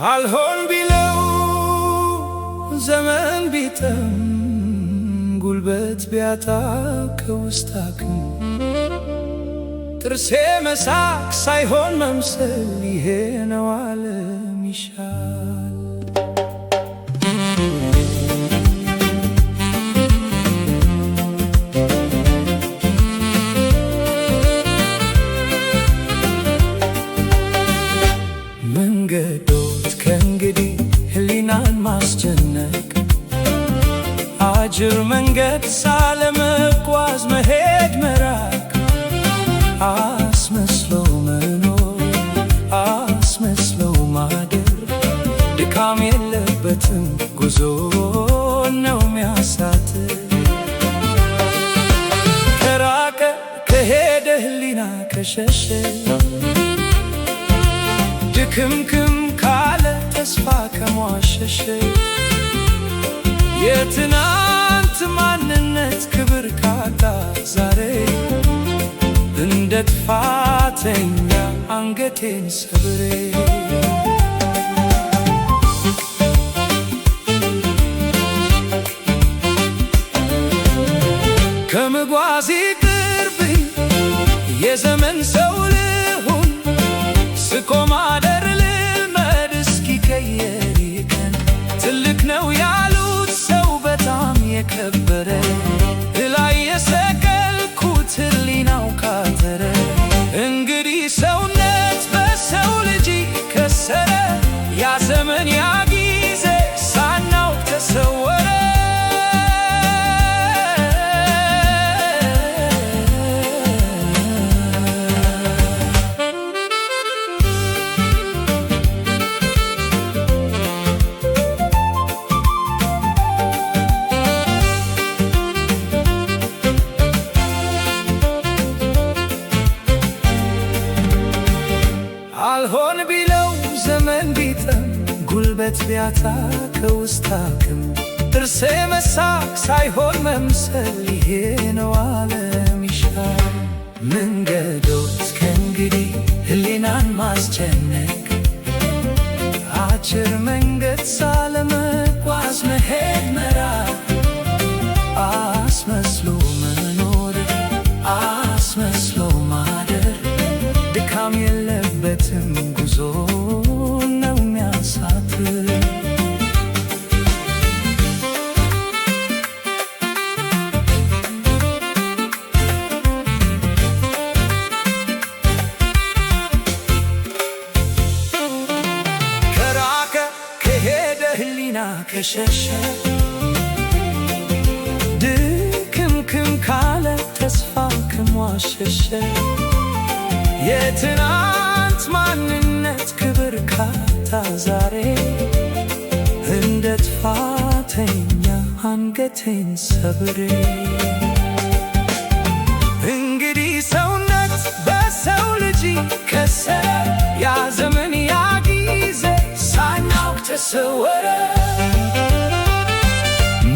አልሆን ቢለው ዘመን ቢጠም ጉልበት ቢያጣ ከውስጥ አቅም ጥርሴ መሳቅ ሳይሆን መምሰል ይሄ ነው ዓለም ይሻል። መንገዶች ከእንግዲህ ህሊናን ማስጨነቅ አጅር መንገድ ሳለመጓዝ መሄድ መራቅ አስመስሎ መኖር አስመስሎ ማደር ድካም የለበትም ጉዞ ነው ሚያሳትር። ከራቀ ከሄደ ህሊና ከሸሸ ድክምክም ካለ ተስፋ ከሟሸሸ የትናንት ማንነት ክብር ካጣ ዛሬ እንደ ጥፋተኛ አንገቴን ሰብሬ ከመጓዝ ይቅርብኝ የዘመን ሰው ልሁን ስቆ ማደር ልልመድ እስኪቀየር ይቀን ትልቅ ነው ያሉት ሰው በጣም የከበረ እላይ የሰቀልኩት ህሊናው ካተረ እንግዲህ ሰውነት በሰው ልጅ ከሰረ ያ ዘመን ያ ጊዜ ሳናውቅ ተሰወረ። አልሆን ቢለው ዘመን ቢጠም ጉልበት ቢያጣ ከውስጥ አቅም ጥርሴ መሳቅ ሳይሆን መምሰል ይሄ ነው ዓለም ይሻል። መንገዶች ከእንግዲህ ህሊናን ማስጨነቅ አጭር መንገድ ሳለመጓዝ መሄድ መራቅ አስመስሎ መኖር አስመስሎ ማደር ድካም የለበትም ጉዞ ነው ሚያሳትር። ከራቀ ከሄደ ህሊና ከሸሸ ድክምክም ካለ ተስፋ ከሟሸሸ የትናንት ማንነት ክብር ካጣ ዛሬ እንደ ጥፋተኛ አንገቴን ሰብሬ እንግዲህ ሰውነት በሰው ልጅ ከሰረ ያ ዘመን ያ ጊዜ ሳናውቅ ተሰወረ።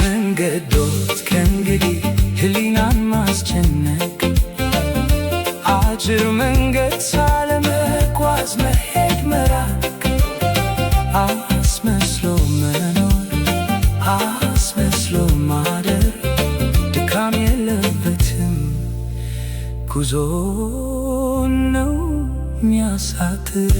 መንገዶች ከእንግዲህ ህሊናን ማስጨነቅ አጭር መንገድ ሳለመጓዝ መሄድ መራቅ አስመስሎ መኖር አስመስሎ ማደር ድካም የለበትም ጉዞ ነው ሚያሳትር።